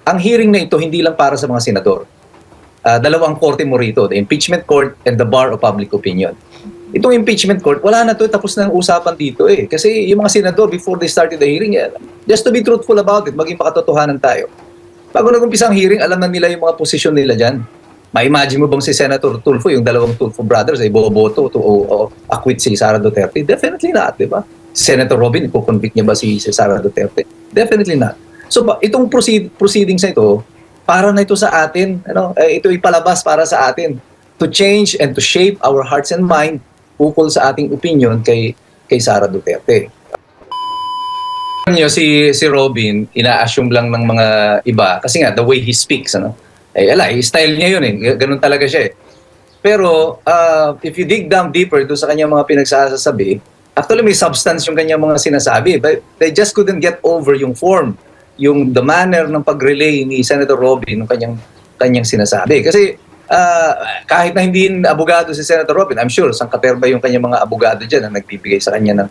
ang hearing na ito hindi lang para sa mga senador. Dalawang korte mo rito, the impeachment court and the bar of public opinion. Itong impeachment court, wala na to, tapos na ang usapan dito eh. Kasi yung mga senador, before they started the hearing, just to be truthful about it, maging makatotohanan tayo. Bago nag-umpisa ang hearing, alam na nila yung mga posisyon nila dyan. Ma-imagine mo bang si Senator Tulfo, yung dalawang Tulfo brothers, ay boboto to acquit si Sara Duterte? Definitely not, di ba? Senator Robin, ipo-convict niya ba si Sara Duterte? Definitely not. So itong proceedings na ito, para na ito sa atin, ito ipalabas para sa atin to change and to shape our hearts and mind ukol sa ating opinion kay Sara Duterte. Si Robin, ina-assume lang ng mga iba kasi nga the way he speaks, style niya yun eh, ganun talaga siya eh. Pero if you dig down deeper doon sa kanyang mga pinagsasabi, actually may substance yung kanyang mga sinasabi, but they just couldn't get over yung form, yung the manner ng pag-relay ni Senator Robin ng kanyang sinasabi. Kasi kahit na hindi abogado si Senator Robin, I'm sure sangkaterba yung kanyang mga abogado dyan na nagbibigay sa kanya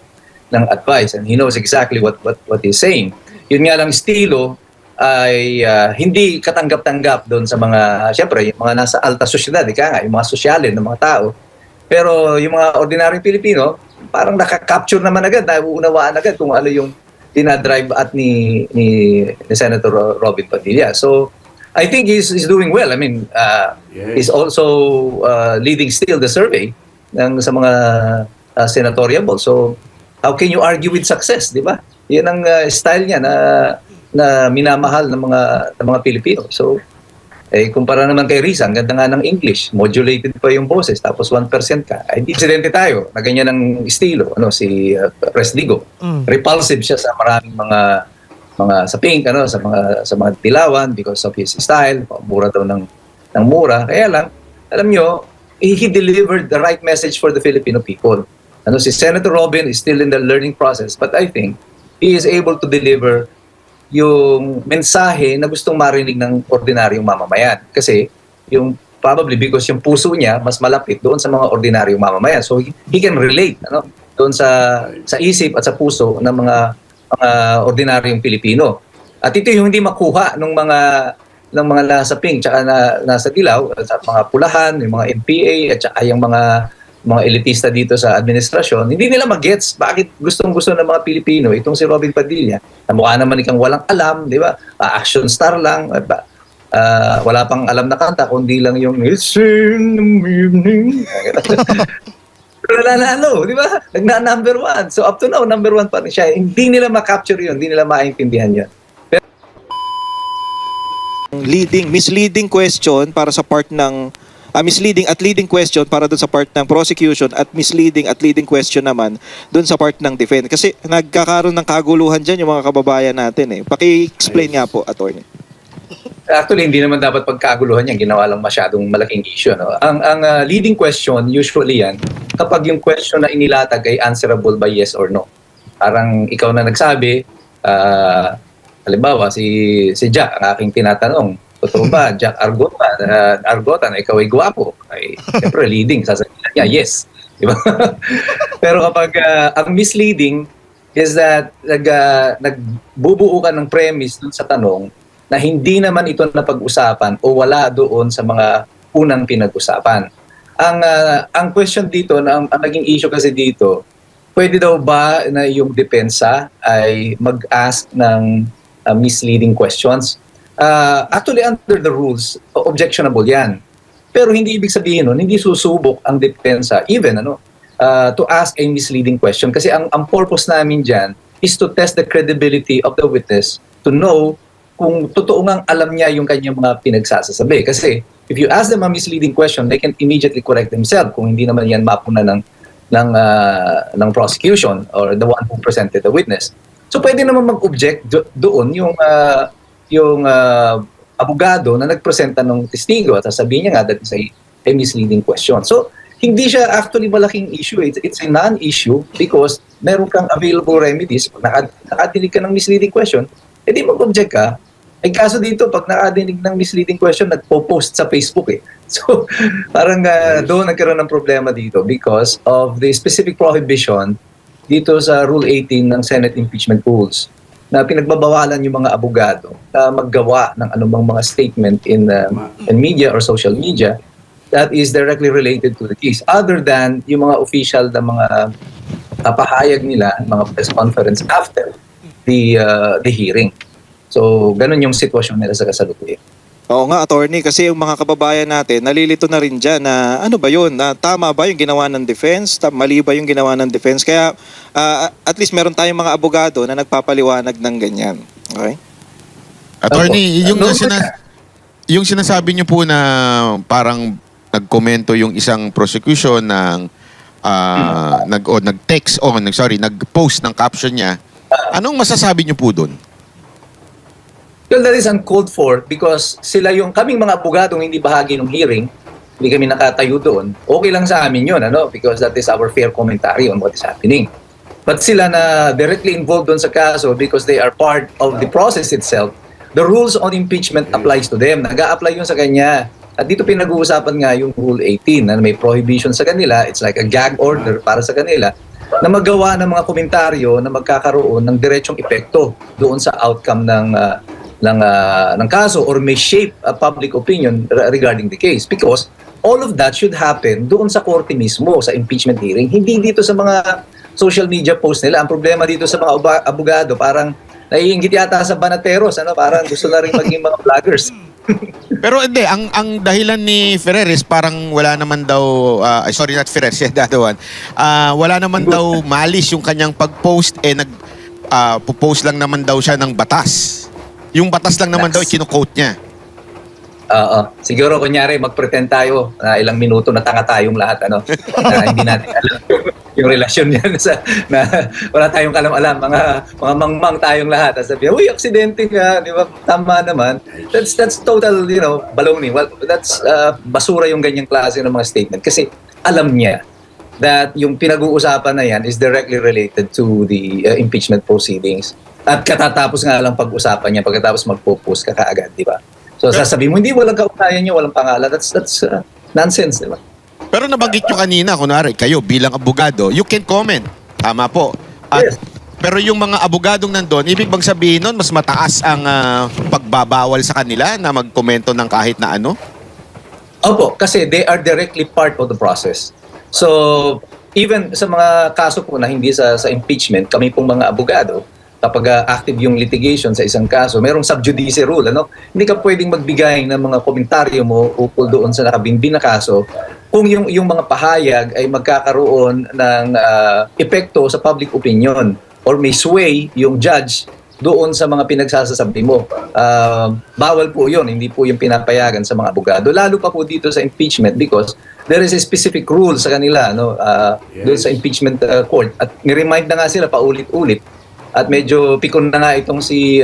ng advice, and he knows exactly what he's saying. Yun nga lang estilo ay hindi katanggap-tanggap doon sa mga, syempre, yung mga nasa alta sosyedad, yung mga sosyalin ng mga tao. Pero yung mga ordinaryong Pilipino, parang nakaka-capture naman agad, nauunawaan agad kung ano yung dinadrive at ni Senator Robin Padilla. So, I think he's doing well. I mean, he's also leading still the survey sa mga senatorial. So, how can you argue with success, di ba? Yan ang style niya na minamahal ng mga Pilipino. So, kumpara naman kay Riza, ang ganda nga ng English, modulated pa yung boses, tapos 1% ka. Ay, di presidente tayo, na ganyan ang estilo, si Presdigo. Repulsive siya sa maraming mga sa pink, sa mga dilawan because of his style, mura daw ng mura. Kaya lang, alam nyo, he delivered the right message for the Filipino people. Si Senator Robin is still in the learning process, but I think he is able to deliver yung mensahe na gustong marinig ng ordinaryong mamamayan. Kasi probably because yung puso niya mas malapit doon sa mga ordinaryong mamamayan. So he can relate doon sa isip at sa puso ng mga ordinaryong Pilipino. At ito yung hindi makuha ng mga nasa pink tsaka nasa dilaw, sa mga pulahan, yung mga MPA at saka yung mga elitista dito sa administrasyon, hindi nila mag-gets bakit gustong-gusto ng mga Pilipino itong si Robin Padilla. Na mukha naman ikang walang alam, di ba? Action star lang. Wala pang alam na kanta, kundi lang yung It's in the evening. Pero nanalo, di ba? Nagna-number 1. So up to now, number 1 pa rin siya. Hindi nila ma-capture yun, hindi nila maintindihan yun. Misleading question para sa part ng misleading at leading question para doon sa part ng prosecution at misleading at leading question naman doon sa part ng defense. Kasi nagkakaroon ng kaguluhan dyan yung mga kababayan natin eh. Paki-explain nga po, attorney. Actually, hindi naman dapat pagkaguluhan yan. Ginawa lang masyadong malaking issue. Ang leading question, usually yan, kapag yung question na inilatag ay answerable by yes or no. Parang ikaw na nagsabi, halimbawa, si Jack, ang aking tinatanong, totoo ba, Jack Argota na ikaw ay gwapo? Ay, siyempre, leading. Sasabihin niya, yes. Diba? Pero kapag ang misleading is that nagbubuo ka ng premise dun sa tanong na hindi naman ito napag-usapan o wala doon sa mga unang pinag-usapan. Ang question dito, ang naging issue kasi dito, pwede daw ba na yung depensa ay mag-ask ng misleading questions? Actually, under the rules, objectionable yan. Pero hindi ibig sabihin nun, hindi susubok ang depensa, even to ask a misleading question. Kasi ang purpose namin dyan is to test the credibility of the witness to know kung totoo ngang alam niya yung kanyang mga pinagsasasabi. Kasi if you ask them a misleading question, they can immediately correct themselves kung hindi naman yan mapuna ng prosecution or the one who presented the witness. So pwede naman mag-object doon yung abogado na nagpresenta ng testigo at sasabihin niya nga that is a misleading question. So hindi siya actually malaking issue. It's a non-issue because meron kang available remedies. Pag nakadinig ka ng misleading question, edi mag-object ka. Ay kaso dito, pag nakadinig ng misleading question, nagpo-post sa Facebook eh. So parang doon nagkaroon ng problema dito because of the specific prohibition dito sa Rule 18 ng Senate Impeachment Rules na pinagbabawalan yung mga abogado na maggawa ng anumang mga statement in media or social media that is directly related to the case. Other than yung mga official na mga pahayag nila, mga press conference after the hearing. So, ganun yung sitwasyon nila sa kasalukuyan. Oo nga, attorney, kasi yung mga kababayan natin, nalilito na rin dyan na ano ba yun, na tama ba yung ginawa ng defense, mali ba yung ginawa ng defense. Kaya at least meron tayong mga abogado na nagpapaliwanag ng ganyan. Okay? Attorney, Opo. yung sinasabi niyo po na parang nagkomento yung isang prosecution ng nag-post ng caption niya. Anong masasabi niyo po doon? Well, that is uncalled for because kaming mga abogadong hindi bahagi ng hearing, hindi kami nakatayo doon. Okay lang sa amin yun, because that is our fair commentary on what is happening. But sila na directly involved doon sa kaso because they are part of the process itself, the rules on impeachment applies to them. Nag-a-apply yun sa kanya. At dito pinag-uusapan nga yung Rule 18 na may prohibition sa kanila. It's like a gag order para sa kanila na magawa ng mga komentaryo na magkakaroon ng diretsong epekto doon sa outcome ng kaso or may shape a public opinion regarding the case because all of that should happen doon sa korte mismo sa impeachment hearing, hindi dito sa mga social media posts nila. Ang problema dito sa mga abogado, parang naiinggit yata sa banateros, parang gusto na rin maging mga vloggers. Pero hindi, ang dahilan ni Ferreres parang wala naman daw, not Ferreres, Dadawan, wala naman daw malis yung kanyang pag-post, post lang naman daw siya ng batas. Yung batas lang naman daw, kinu-quote niya. Siguro kunyari mag-pretend tayo na ilang minuto na tanga tayong lahat na hindi natin alam yung relasyon niyan na wala tayong kalam-alam, mga mangmang tayong lahat. Sabi, uy, aksidente ka, di ba? Tama naman. That's total, baloney. Well, that's basura yung ganyang klase ng mga statement kasi alam niya that yung pinag-uusapan na yan is directly related to the impeachment proceedings. At katatapos nga lang pag-usapan niya pagkatapos magpo-post ka kaagad, di ba? So sasabihin mo, hindi, walang kaugnayan niya, walang pangalan. That's nonsense, di ba? Pero nabanggit nyo kanina, kunwari, kayo bilang abogado, you can comment. Tama po. Yes. Pero yung mga abogadong nandun, ibig bang sabihin nun, mas mataas ang pagbabawal sa kanila na magkomento ng kahit na ano? Opo, kasi they are directly part of the process. So, even sa mga kaso po na hindi sa impeachment, kami pong mga abogado, kapag active yung litigation sa isang kaso, merong sub judice rule, Hindi ka pwedeng magbigay ng mga komentaryo mo ukol doon sa nakabinbin na kaso kung yung mga pahayag ay magkakaroon ng epekto sa public opinion or may sway yung judge doon sa mga pinagsasasabi mo. Bawal po yun, hindi po yung pinapayagan sa mga abogado. Lalo pa po dito sa impeachment because there is a specific rule sa kanila doon sa impeachment court. At ni-remind na nga sila paulit-ulit. At medyo pikon na nga itong si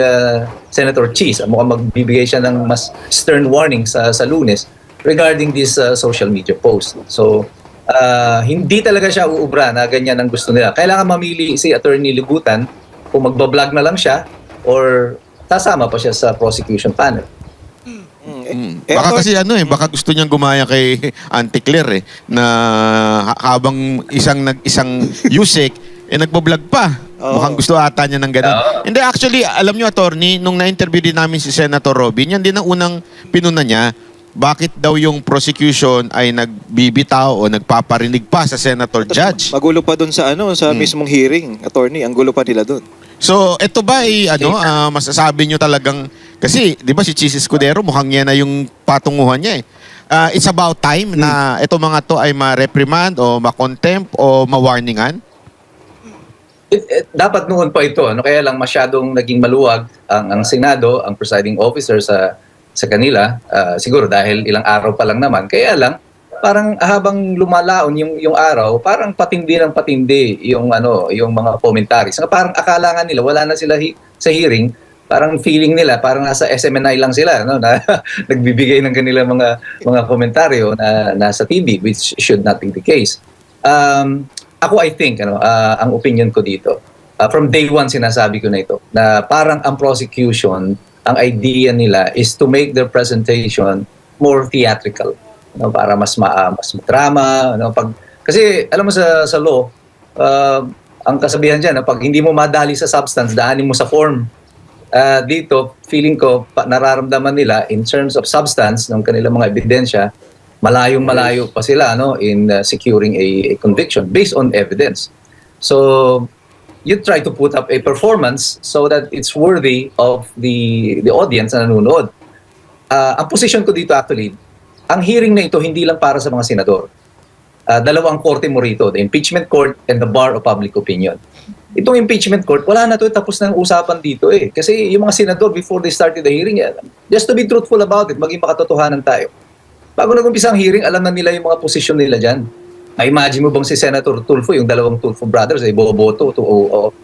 Senator Cheese. Mukhang magbibigay siya ng mas stern warning sa Lunes regarding this social media post. So, hindi talaga siya uubra na ganyan ang gusto nila. Kailangan mamili si Attorney Libutan kung magbablog na lang siya or sasama pa siya sa prosecution panel. Baka kasi baka gusto niyang gumaya kay Auntie Claire na habang isang Yusek nagbo-vlog pa. Mukhang gusto ata niya ng gano'n. Hindi, actually, alam niyo, attorney, nung na-interview din namin si Senator Robin, yan din ang unang pinuna niya, bakit daw yung prosecution ay nagbibitaw o nagpaparinig pa sa Senator Judge. Magulo pa doon sa mismong hearing, attorney. Ang gulo pa nila doon. So, ito ba ay masasabi niyo talagang, kasi, di ba si Chis Escudero, mukhang yan na yung patunguhan niya it's about time na ito mga to ay ma-reprimand o ma-contempt o ma-warningan? Dapat noon pa ito, kaya lang masyadong naging maluwag ang Senado, ang presiding officer sa kanila, siguro dahil ilang araw pa lang naman. Kaya lang, parang habang lumalaon yung araw, parang patindi ng patindi yung mga commentaries. Parang akala nga nila, wala na sila sa hearing, parang feeling nila, parang nasa SMNI lang sila, na nagbibigay ng kanilang mga komentaryo na nasa TV, which should not be the case. Ako, I think, ang opinion ko dito, from day one sinasabi ko na ito, na parang ang prosecution, ang idea nila is to make their presentation more theatrical, para mas drama, kasi alam mo sa law, ang kasabihan diyan, pag hindi mo madali sa substance, daanin mo sa form. dito, feeling ko, nararamdaman nila in terms of substance ng kanilang mga ebidensya, malayong-malayo pa sila in securing a conviction based on evidence. So, you try to put up a performance so that it's worthy of the audience na nanonood. Ang position ko dito actually, ang hearing na ito hindi lang para sa mga senador. Dalawang korte mo rito, the impeachment court and the bar of public opinion. Itong impeachment court, wala na to, tapos na ang usapan dito eh. Kasi yung mga senador, before they started the hearing, just to be truthful about it, maging makatotohanan tayo. Bago nag-umpisa ang hearing, alam na nila yung mga posisyon nila dyan. Imagine mo bang si Senator Tulfo, yung dalawang Tulfo brothers, ay boboto to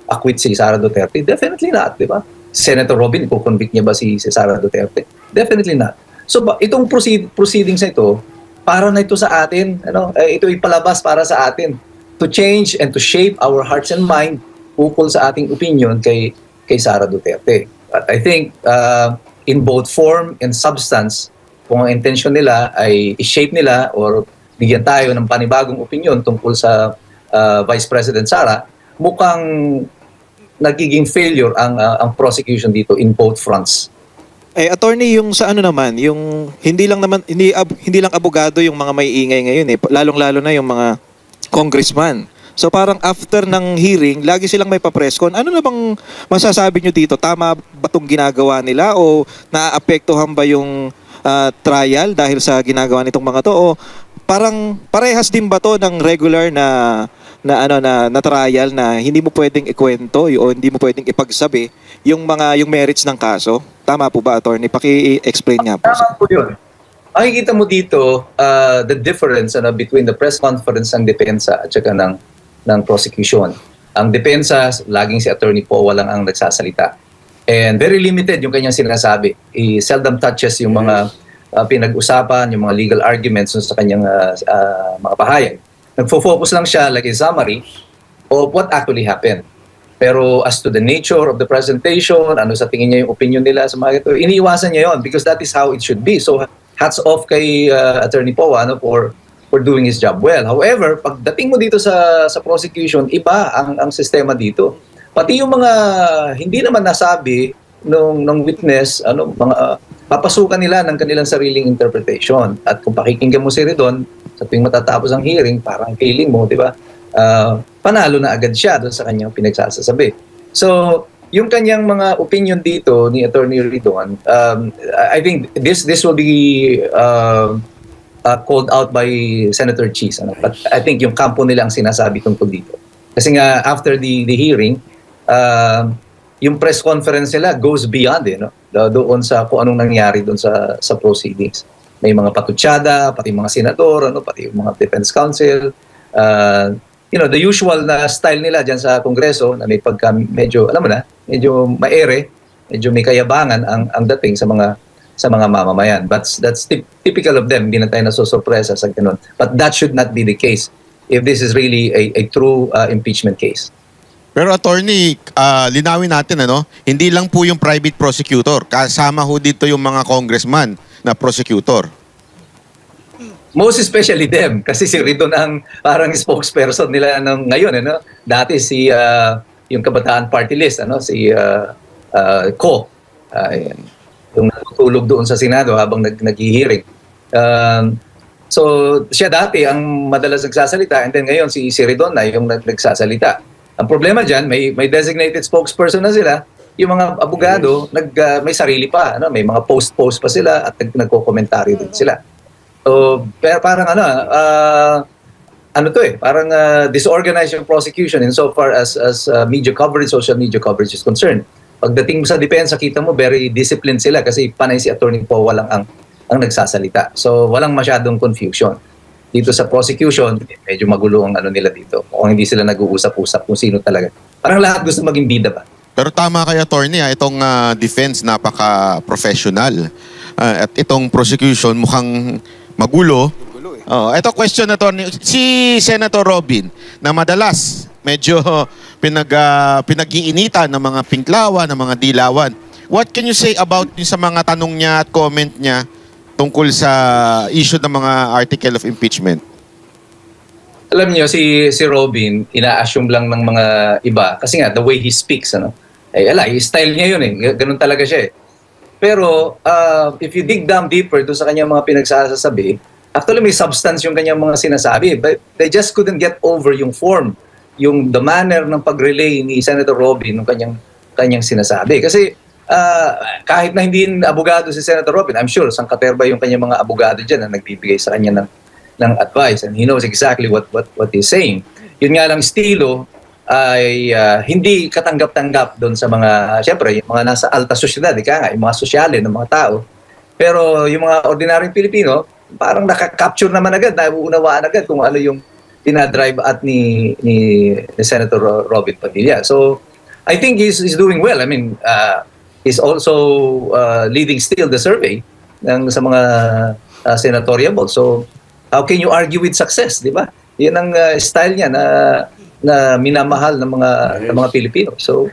acquit si Sara Duterte? Definitely not, di ba? Senator Robin, i-convict niya ba si Sara Duterte? Definitely not. So itong proceedings na ito, para na ito sa atin, ito ipalabas para sa atin to change and to shape our hearts and mind ukol sa ating opinion kay Sara Duterte. But I think in both form and substance, kung ang intention nila ay i-shape nila or bigyan tayo ng panibagong opinion tungkol sa Vice President Sara, mukhang nagiging failure ang prosecution dito in both fronts. Attorney, yung sa ano naman, yung hindi lang abogado yung mga may ingay ngayon lalong-lalo na yung mga congressman. So parang after ng hearing, lagi silang may pa-presscon. Ano na bang masasabi nyo dito? Tama ba itong ginagawa nila o naaapektuhan ba yung trial dahil sa ginagawa nitong mga to? O parang parehas din ba to ng regular na trial na hindi mo pwedeng ikwento o hindi mo pwedeng ipagsabi yung merits ng kaso? Tama po ba, attorney? Paki-explain nga po. Tama po yun. Makikita mo dito the difference between the press conference ng depensa at saka ng prosecution. Ang depensa, laging si Attorney Poe lang ang nagsasalita. And very limited yung kanyang sinasabi. He seldom touches yung mga pinag-usapan, yung mga legal arguments sa kanyang mga pahayag. Nagfo-focus lang siya like a summary of what actually happened. Pero as to the nature of the presentation, ano sa tingin niya yung opinion nila sa mga ito, iniiwasan niya yon because that is how it should be. So hats off kay Attorney Poe for doing his job well. However, pagdating mo dito sa prosecution, iba ang sistema dito. Pati yung mga hindi naman nasabi ng witness, mga papasukan nila ng kanilang sariling interpretation. At kung pakikinggan mo si Redon, sa tuwing matatapos ang hearing, parang feeling mo, di ba? Panalo na agad siya doon sa kanyang pinagsasasabi. So, yung kanyang mga opinion dito ni Attorney Redon, I think this will be called out by Senator Cheese. But I think yung kampo nila ang sinasabi tungkol dito. Kasi nga, after the hearing, yung press conference nila goes beyond doon sa kung anong nangyari doon sa proceedings. May mga patutsada, pati mga senador, pati yung mga defense counsel. The usual na style nila dyan sa Kongreso na may pagka medyo, alam mo na, medyo maere, medyo may kayabangan ang dating sa mga mamamayan. But that's typical of them. Hindi na tayo nasusurpresa sa ganun. But that should not be the case if this is really a true impeachment case. Pero attorney, linawin natin hindi lang po yung private prosecutor, kasama ho dito yung mga congressman na prosecutor. Most especially them kasi si Redon ang parang spokesperson nila ngayon Dati yung Kabataan Party List si Ko yung natutulog doon sa Senado habang nag-hearing. So siya dati ang madalas nagsasalita and then ngayon si Redon na yung nagsasalita. Ang problema diyan, may designated spokesperson na sila. Yung mga abogado may sarili pa, may mga post pa sila at nagko-komentaryo din sila. So, pero parang parang disorganized yung prosecution insofar as media coverage, social media coverage is concerned. Pagdating mo sa depensa, kita mo very disciplined sila kasi panay si Attorney Poe lang ang nagsasalita. So, walang masyadong confusion. Dito sa prosecution, medyo magulo ang nila dito. Kung hindi sila nag-uusap-usap kung sino talaga. Parang lahat gusto maging bida ba? Pero tama kay attorney, itong defense napaka-professional. At itong prosecution mukhang magulo. Ito question attorney, si Senator Robin na madalas medyo pinag-iinitan ng mga pinklawan, ng mga dilawan. What can you say about sa mga tanong niya at comment niya tungkol sa issue ng mga article of impeachment? Alam niyo, si Robin, ina-assume lang ng mga iba. Kasi nga, the way he speaks, Eh, alay, style niya yun eh. Ganun talaga siya eh. Pero if you dig down deeper doon sa kanyang mga pinagsasabi, actually may substance yung kanyang mga sinasabi. But they just couldn't get over yung form, the manner ng pag-relay ni Senator Robin ng kanyang sinasabi. Kasi kahit na hindi abogado si Senator Robin, I'm sure sangkaterba yung kanyang mga abogado dyan na nagbibigay sa kanya ng advice, and he knows exactly what he's saying. Yun nga lang estilo ay hindi katanggap-tanggap doon sa mga, syempre, yung mga nasa alta sosyedad, yung mga sosyale ng mga tao. Pero yung mga ordinaryong Pilipino, parang nakaka-capture naman agad, nauunawaan agad kung ano yung dinadrive at ni Senator Robin Padilla. So, I think he's doing well. I mean, he's also leading still the survey sa mga senatorial votes. So, how can you argue with success, di ba? Yan ang style niya na minamahal ng mga Pilipino. So,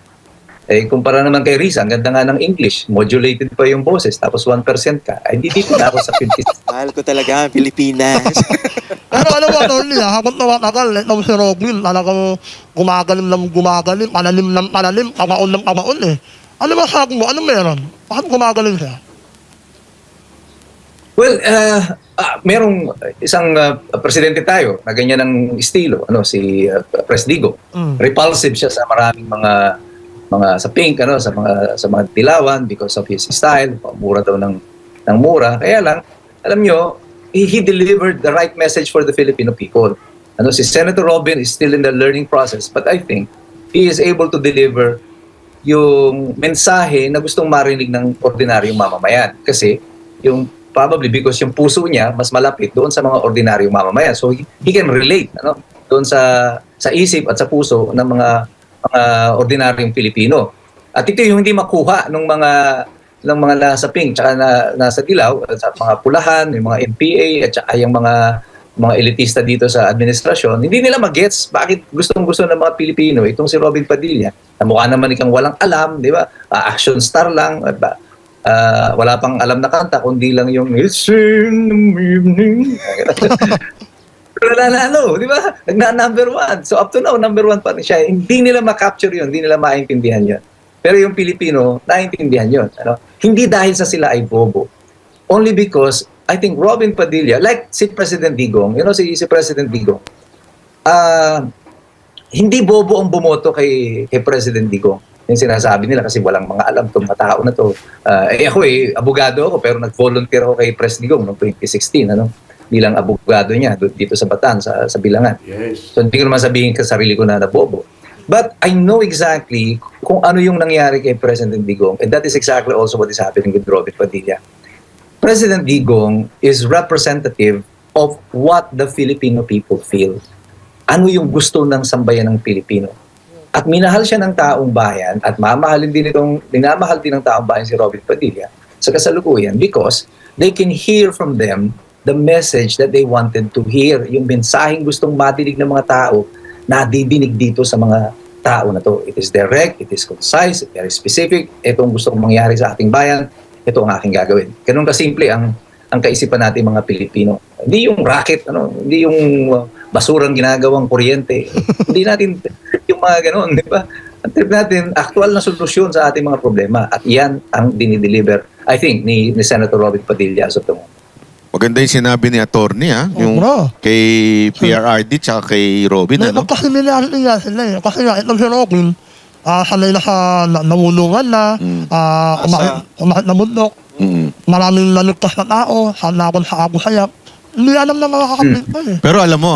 kumpara naman kay Riza, ang ganda nga ng English, modulated pa yung boses, tapos 1% ka, ay hindi dito na ako sa 50. Mahal ko talaga ang Pilipinas. Pero ano ba, Tony, habang tumatagal, si Robin, talagang gumagaling, panalim, kamaon eh. Ano ba sabi mo? Ano meron? Bakit gumagaling siya? Well, merong isang presidente tayo na ganyan ang estilo, si Pres Digo. Repulsive siya sa maraming mga sa pink, sa mga dilawan because of his style, mura daw ng mura. Kaya lang, alam nyo, he delivered the right message for the Filipino people. Si Senator Robin is still in the learning process, but I think he is able to deliver yung mensahe na gustong marinig ng ordinaryong mamamayan. Kasi probably because yung puso niya mas malapit doon sa mga ordinaryong mamamayan. So he can relate doon sa isip at sa puso ng mga ordinaryong Pilipino. At ito yung hindi makuha ng mga nasa pink tsaka nasa dilaw, sa mga pulahan, yung mga NPA at saka yung mga elitista dito sa administrasyon. Hindi nila magets bakit gustong-gusto ng mga Pilipino itong si Robin Padilla. Na mukha naman ikang walang alam, di ba? Action star lang, wala pang alam na kanta, kundi lang yung It's in the evening. Pero di ba? Number one. So up to now, number one pa rin siya. Hindi nila ma-capture yun, hindi nila maintindihan yun. Pero yung Pilipino, naintindihan yun. Hindi dahil sa sila ay bobo. Only because, I think Robin Padilla, like si President Digong, si President Digong, hindi bobo ang bumoto kay President Digong. Yung sinasabi nila kasi walang mga alam itong mga tao na to. Ako abogado ako pero nag-volunteer ako kay Pres Digong noong 2016 bilang abogado niya dito sa Bataan sa Bilangan. Yes. So hindi ko naman sabihin sa sarili ko na bobo. But I know exactly kung ano yung nangyari kay President Digong, and that is exactly also what is happening with Robin Padilla. President Digong is representative of what the Filipino people feel. Ano yung gusto ng sambayan ng Pilipino. At minahal siya ng taong bayan at minamahal din ng taong bayan si Robin Padilla sa kasalukuyan because they can hear from them the message that they wanted to hear. Yung mensaheng gustong matinig ng mga tao na didinig dito sa mga tao na to. It is direct, it is concise, very specific. Ito ang gusto kong mangyari sa ating bayan, ito ang aking gagawin. Ganun kasimple ang kaisipan natin mga Pilipino. Hindi yung racket, hindi yung basurang ginagawang kuryente. Hindi natin yung mga ganun, di ba? Ang trip natin, actual na solusyon sa ating mga problema. At yan ang dinideliver, I think, ni Senator Robin Padilla as of the moment. Maganda yung sinabi ni attorney, yung kay PRRD tsaka kay Robin, Magkasimilarity nga sila Kasi nga, itong si Robin, sanay na sa namulungan na, umakit na bundok, maraming naligtas na tao, sanakon sa Abu Sayyaf. Hindi alam na makakapit pa Pero alam mo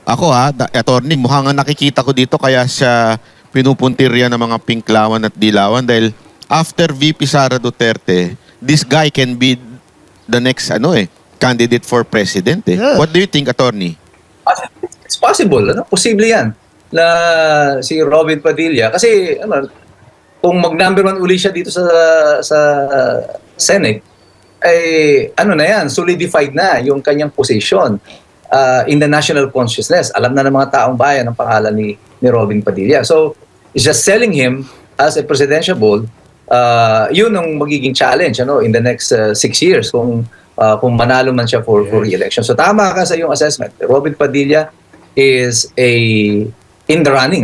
ako attorney, mukhang nakikita ko dito kaya siya pinupuntirya ng mga pinklawan at dilawan dahil after VP Sara Duterte, this guy can be the next candidate for president. Yeah. What do you think, attorney? It's possible. Posible yan na si Robin Padilla. Kasi kung mag-number one uli siya dito sa Senate, na yan, solidified na yung kanyang position in the national consciousness. Alam na ng mga taong bayan ang pangalan ni Robin Padilla. So, it's just selling him as a presidential bowl. Yun ang magiging challenge in the next 6 years kung manalo man siya for re-election. So tama ka sa iyong assessment. Robin Padilla is a in the running,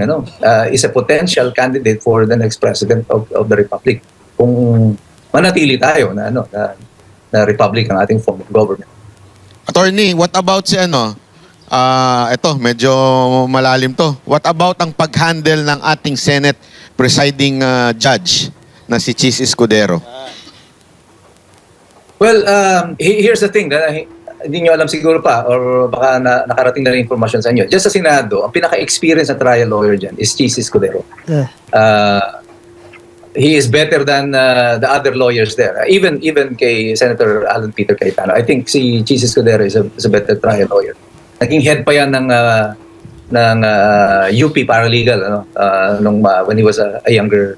is a potential candidate for the next president of the republic. Kung manatili tayo na republic ang ating form of government. Attorney, what about si ito, medyo malalim to. What about ang pag-handle ng ating Senate presiding judge na si Chis Escudero? Well, here's the thing na hindi nyo alam siguro pa or baka nakarating na rin informasyon sa inyo. Just sa Senado, ang pinaka-experience na trial lawyer dyan is Chis Escudero. Yeah. He is better than the other lawyers there. Even kay Senator Alan Peter Cayetano. I think si Chis Escudero is a better trial lawyer. Naging head pa yan ng UP paralegal when he was a younger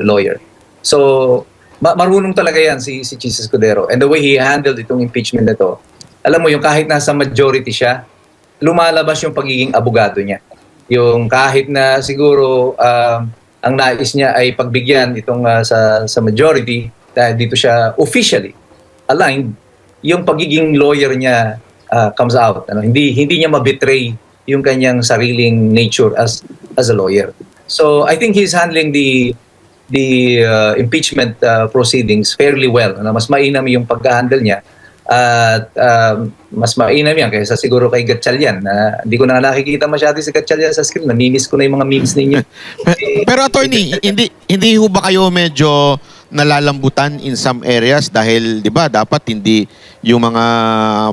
lawyer. So marunong talaga yan si Chis Escudero. And the way he handled itong impeachment na to, alam mo yung kahit nasa majority siya, lumalabas yung pagiging abogado niya. Yung kahit na siguro ang nais niya ay pagbigyan itong sa majority dahil dito siya officially aligned, yung pagiging lawyer niya comes out. Hindi niya mabetray yung kanyang sariling nature as a lawyer. So I think he's handling the impeachment proceedings fairly well. Mas mainam yung pag-handle niya at mas mainam yan kaysa siguro kay Gatchalian na hindi ko na nakikita masyado si Gatchalian sa screen. Namimiss ko na yung mga memes ninyo. Pero attorney, hindi ho ba kayo medyo nalalambutan in some areas dahil 'di ba dapat hindi yung mga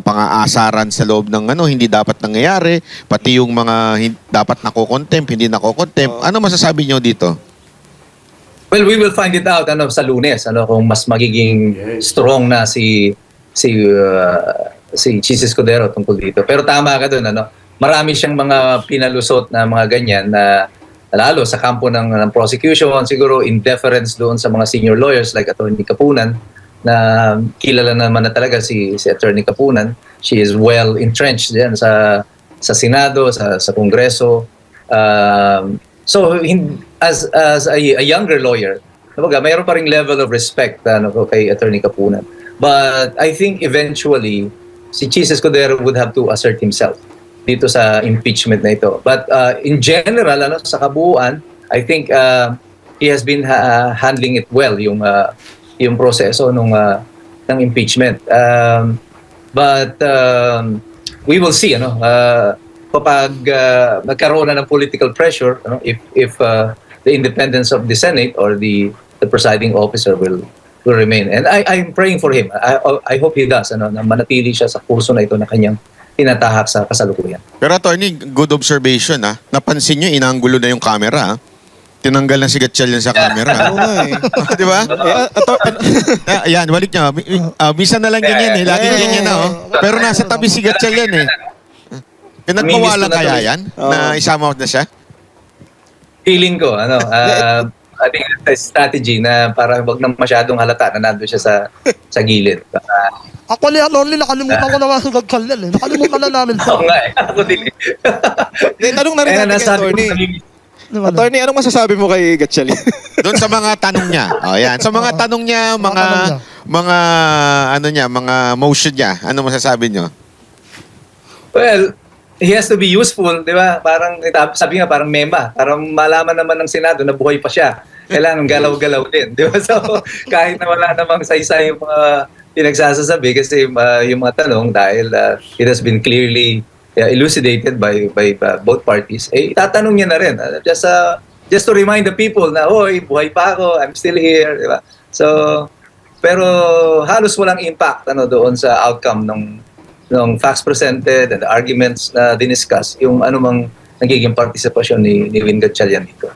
pang-aasaran sa loob ng hindi dapat nangyayari, pati yung mga dapat nako-contempt, hindi nako-contempt. Ano masasabi niyo dito? Well, we will find it out sa Lunes kung mas magiging strong na si Chis Escudero tungkol dito. Pero tama ka doon, marami siyang mga pinalusot na mga ganyan na lalo sa kampo ng prosecution, siguro in deference doon sa mga senior lawyers like Attorney Kapunan, na kilala naman na talaga si Attorney Kapunan. She is well entrenched diyan sa Senado, sa Kongreso. So as a younger lawyer, mayroon pa ring level of respect kay Attorney Kapunan. But I think eventually si Chis Escudero would have to assert himself dito sa impeachment na ito. But in general, sa kabuuan, I think he has been handling it well yung proseso ng impeachment. But we will see kapag nagkaroon na ng political pressure, if the independence of the Senate or the presiding officer will remain. And I'm praying for him. I hope he does na manatili siya sa kurso na ito na kanyang tinatahak sa kasalukuyan. Pero attorney, good observation Napansin niyo inanggulo na yung camera Tinanggal na si Gatchalian sa camera. Oo nga eh. Di ba? Ayan, balik niya. Bisa na lang ganyan Laging ganyan Pero nasa tabi si Gatchalian Pinagbawalan kaya yan? Na isama na siya? Feeling ko, I think it's a strategy na para wag na masyadong halata na nandun siya sa gilid. Ako ni Anonly, nakalimutan ko naman sa Gatchalian Nakalimutan na namin Oo nga Ako din Tanong na rin Kaya natin kay nasabi ko Attorney. sa Attorney, anong masasabi mo kay Gatchalian? Doon sa mga tanong niya. Yan. Sa mga tanong niya, mga motion niya. Ano masasabi niyo? Well, he has to be useful, di ba? Parang, sabi nga, parang mema. Parang malaman naman ng Senado na buhay pa siya. Kailangan galaw-galaw din, di ba? So, kahit na wala namang saysay yung mga pinagsasasabi kasi yung mga tanong dahil it has been clearly elucidated by both parties, tatanong niya na rin. Just to remind the people na, hoy, buhay pa ako, I'm still here, di ba? So, pero halos walang impact doon sa outcome ng facts presented and the arguments na diniscuss, yung anumang nagiging partisipasyon ni Win Gatchalian dito.